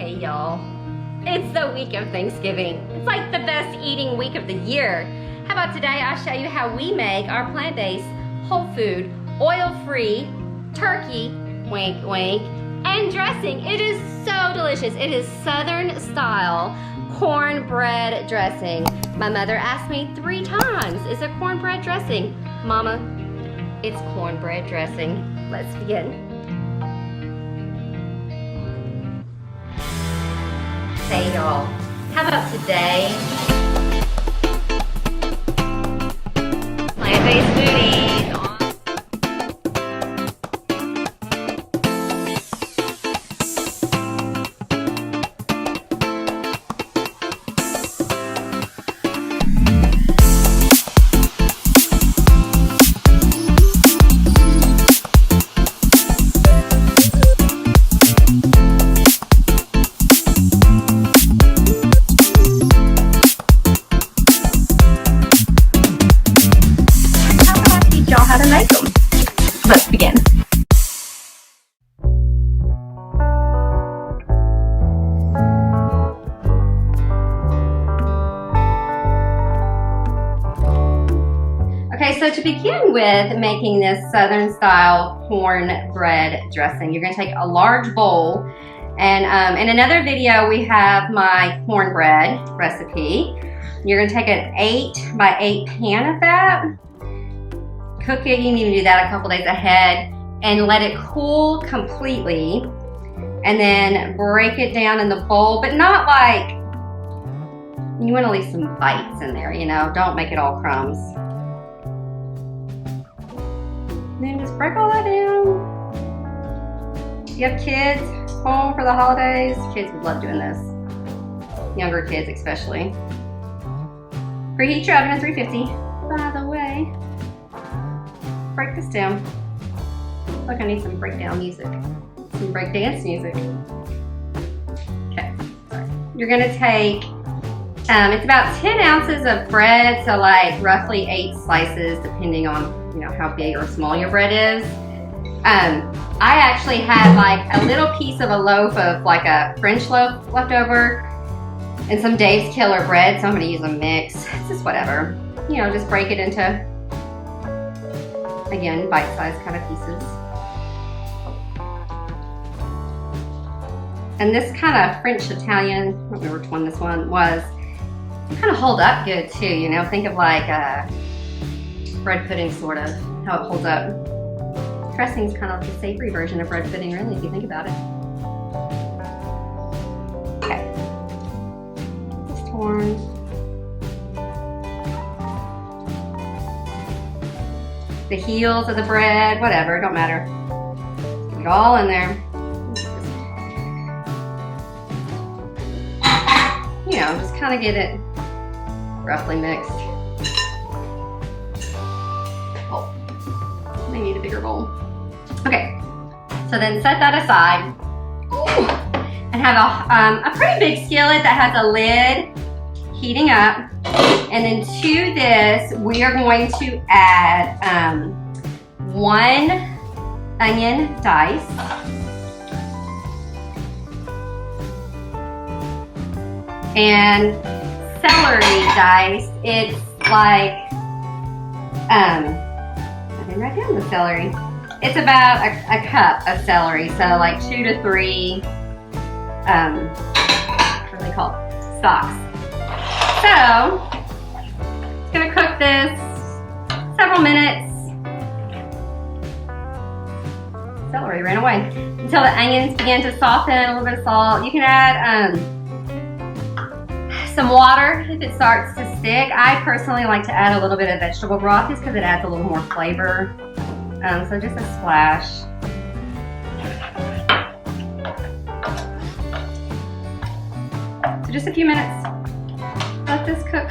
Hey y'all, it's the week of Thanksgiving. It's like the best eating week of the year. How about today I'll show you how we make our plant-based, whole food, oil-free turkey, wink wink, and dressing. It is so delicious. It is Southern style cornbread dressing. My mother asked me 3 times, is it cornbread dressing? Mama, it's cornbread dressing. Let's begin. Hey y'all, how about today? Plant-based foodies on. How to make them. Let's begin. Okay, so to begin with making this Southern style cornbread dressing, you're going to take a large bowl, and in another video we have my cornbread recipe. You're going to take an 8 by 8 pan of that. Cook it, you need to do that a couple days ahead, and let it cool completely, and then break it down in the bowl, but not like, you want to leave some bites in there, you know, don't make it all crumbs. Then just break all that down. If you have kids home for the holidays, kids would love doing this. Younger kids especially. Preheat your oven at 350, by the way. Break this down. Look, I need some breakdown music. Some breakdance music. Okay, sorry. You're gonna take, it's about 10 ounces of bread, so like roughly 8 slices, depending on, you know, how big or small your bread is. I actually had like a little piece of a loaf of like a French loaf left over, and some Dave's Killer bread, so I'm gonna use a mix. It's just whatever. You know, just break it into, again, bite-sized kind of pieces. And this kind of French Italian, I don't remember which one this one was, kind of hold up good too, you know? Think of like a bread pudding, sort of, how it holds up. Dressing's kind of like the savory version of bread pudding, really, if you think about it. Okay. Just torn. The heels of the bread, whatever, don't matter. Get it all in there. You know, just kind of get it roughly mixed. Oh, I need a bigger bowl. Okay, so then set that aside. Ooh. And have a pretty big skillet that has a lid heating up. And then to this, we are going to add 1 onion dice, and celery dice. It's like, I didn't write down the celery. It's about a cup of celery, so like 2 to 3, what do they call it? Stalks. So, it's gonna cook this several minutes. Celery ran away. Until the onions begin to soften, a little bit of salt. You can add some water if it starts to stick. I personally like to add a little bit of vegetable broth just because it adds a little more flavor. So just a splash. So just a few minutes. Let this cook.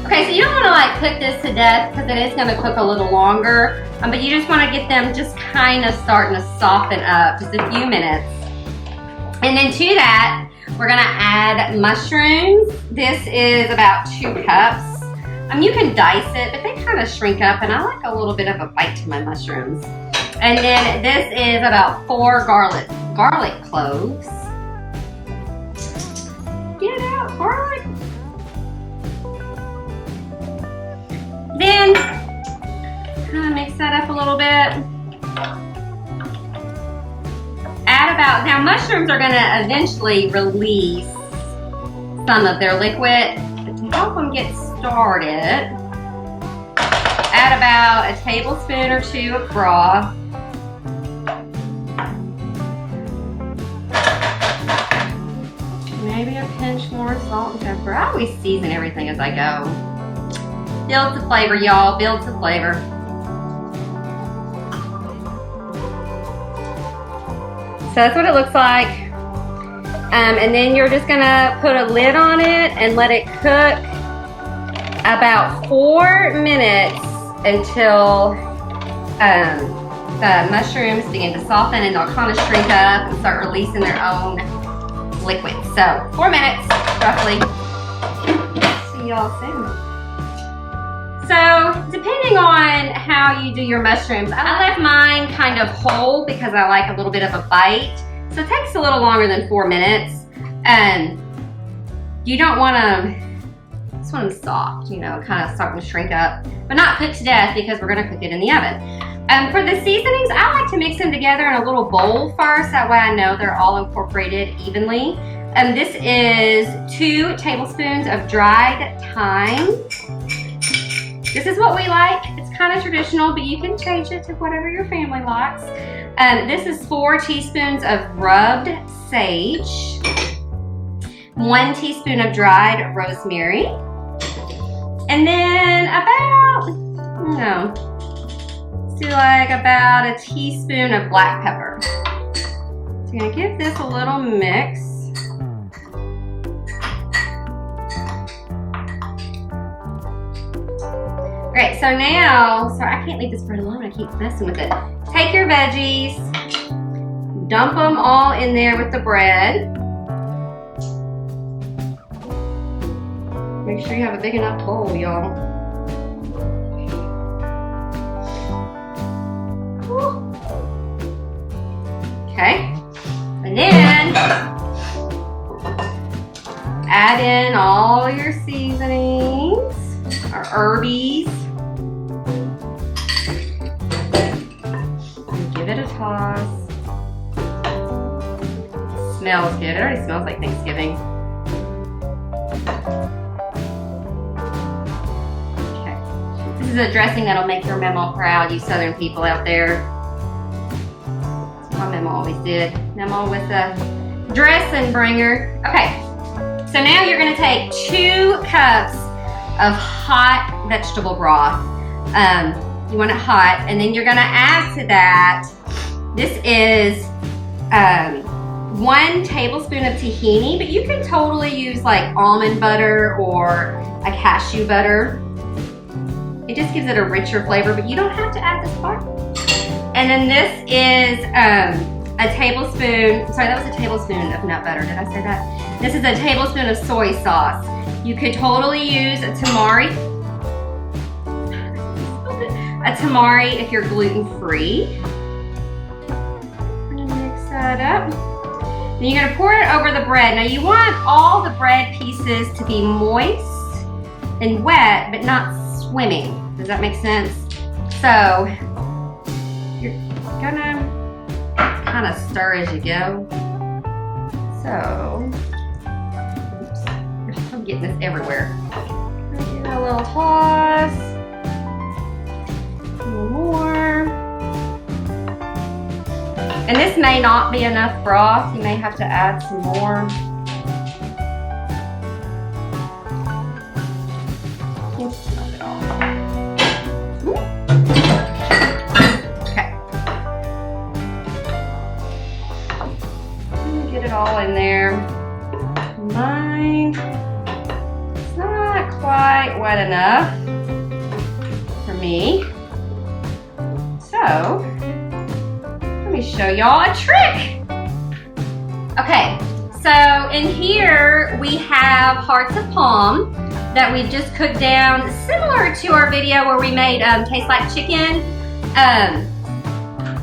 Okay, so you don't want to like cook this to death because it is going to cook a little longer, but you just want to get them just kind of starting to soften up, just a few minutes. And then to that, we're going to add mushrooms. This is about 2 cups. You can dice it, but they kind of shrink up, and I like a little bit of a bite to my mushrooms. And then this is about 4 garlic cloves. Get it out, garlic. Then, kind of mix that up a little bit. Add about, now mushrooms are gonna eventually release some of their liquid, but to help them get started, add about a tablespoon or 2 of broth. Maybe a pinch more salt and pepper. I always season everything as I go. Builds the flavor, y'all, builds the flavor. So that's what it looks like. And then you're just gonna put a lid on it and let it cook about 4 minutes until the mushrooms begin to soften and they'll kind of shrink up and start releasing their own liquid. So 4 minutes, roughly. See y'all soon. So depending on how you do your mushrooms, I left mine kind of whole because I like a little bit of a bite. So it takes a little longer than 4 minutes. You don't want them, just want them soft, you know, kind of starting to shrink up, but not cooked to death because we're gonna cook it in the oven. For the seasonings, I like to mix them together in a little bowl first. That way I know they're all incorporated evenly. This is 2 tablespoons of dried thyme. This is what we like. It's kind of traditional, but you can change it to whatever your family likes. This is 4 teaspoons of rubbed sage, 1 teaspoon of dried rosemary, and then about, let's do like about a teaspoon of black pepper. So I'm gonna give this a little mix. Great, so now, sorry, I can't leave this bread alone, I keep messing with it. Take your veggies, dump them all in there with the bread. Make sure you have a big enough bowl, y'all. Okay, and then add in all your seasonings, our herbies. Give it a toss. Smells good. It already smells like Thanksgiving. Okay. This is a dressing that'll make your Mama proud, you Southern people out there. That's what my Mama always did. Mama was a dressing bringer. Okay. So now you're going to take 2 cups of hot vegetable broth. You want it hot, and then you're gonna add to that, this is 1 tablespoon of tahini, but you can totally use like almond butter or a cashew butter. It just gives it a richer flavor, but you don't have to add this part. And then this is a tablespoon, sorry, that was a tablespoon of nut butter, did I say that? This is a tablespoon of soy sauce. You could totally use a tamari if you're gluten-free. I'm gonna mix that up. Then you're gonna pour it over the bread. Now you want all the bread pieces to be moist and wet, but not swimming. Does that make sense? So you're gonna kind of stir as you go. So, oops, I'm getting this everywhere. Give it a little toss. A little more. And this may not be enough broth. You may have to add some more. Not at all. Okay. Get it all in there. Mine, it's not quite wet enough for me. So, let me show y'all a trick. Okay, so in here we have hearts of palm that we've just cooked down, similar to our video where we made taste like chicken.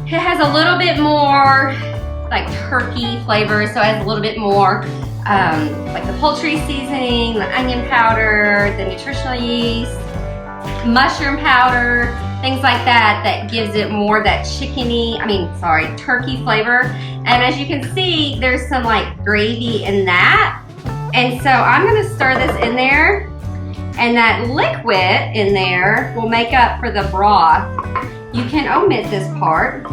It has a little bit more like turkey flavor, so it has a little bit more like the poultry seasoning, the onion powder, the nutritional yeast, mushroom powder, things like that, that gives it more that turkey flavor. And as you can see, there's some like gravy in that. And so I'm gonna stir this in there, and that liquid in there will make up for the broth. You can omit this part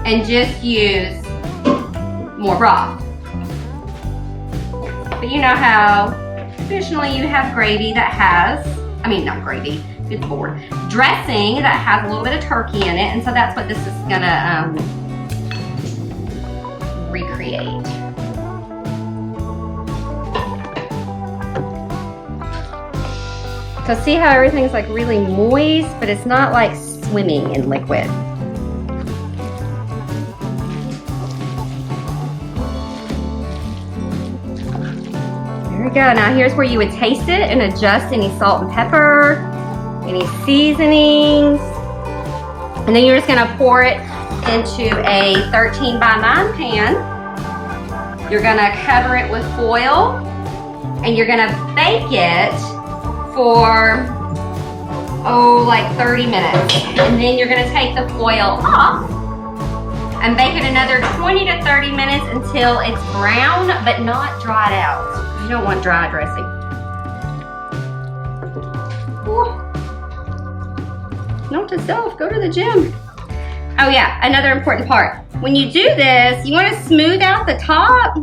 and just use more broth. But you know how traditionally you have gravy that has, not gravy, good Lord, dressing that has a little bit of turkey in it, and so that's what this is gonna recreate. So see how everything's like really moist, but it's not like swimming in liquid. There we go. Now here's where you would taste it and adjust any salt and pepper, any seasonings. And then you're just gonna pour it into a 13 by 9 pan. You're gonna cover it with foil, and you're gonna bake it for, like 30 minutes. And then you're gonna take the foil off and bake it another 20 to 30 minutes until it's brown, but not dried out. You don't want dry dressing. Ooh. Note to self, go to the gym. Oh yeah, another important part. When you do this, you want to smooth out the top,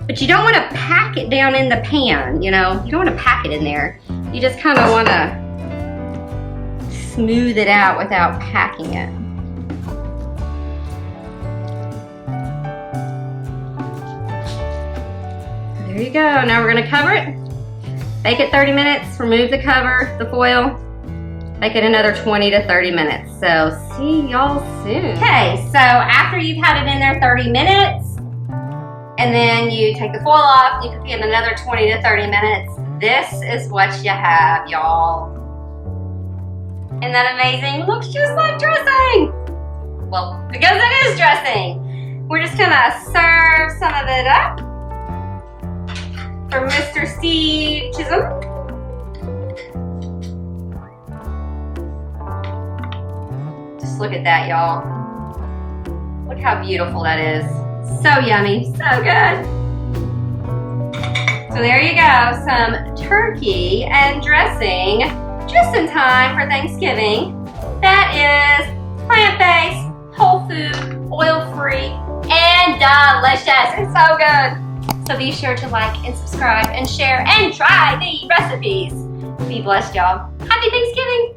but you don't want to pack it down in the pan, you know? You don't want to pack it in there. You just kind of want to smooth it out without packing it. There you go. Now we're going to cover it. Bake it 30 minutes, remove the cover, the foil. Bake it another 20 to 30 minutes. So see y'all soon. Okay, so after you've had it in there 30 minutes, and then you take the foil off, you cook it another 20 to 30 minutes. This is what you have, y'all. Isn't that amazing? Looks just like dressing. Well, because it is dressing. We're just gonna serve some of it up for Mr. Steve Chisholm. Just look at that, y'all. Look how beautiful that is. So yummy, so good. So there you go, some turkey and dressing just in time for Thanksgiving. That is plant-based, whole food, oil-free, and delicious. It's so good. So be sure to like and subscribe and share and try the recipes. Be blessed, y'all. Happy Thanksgiving.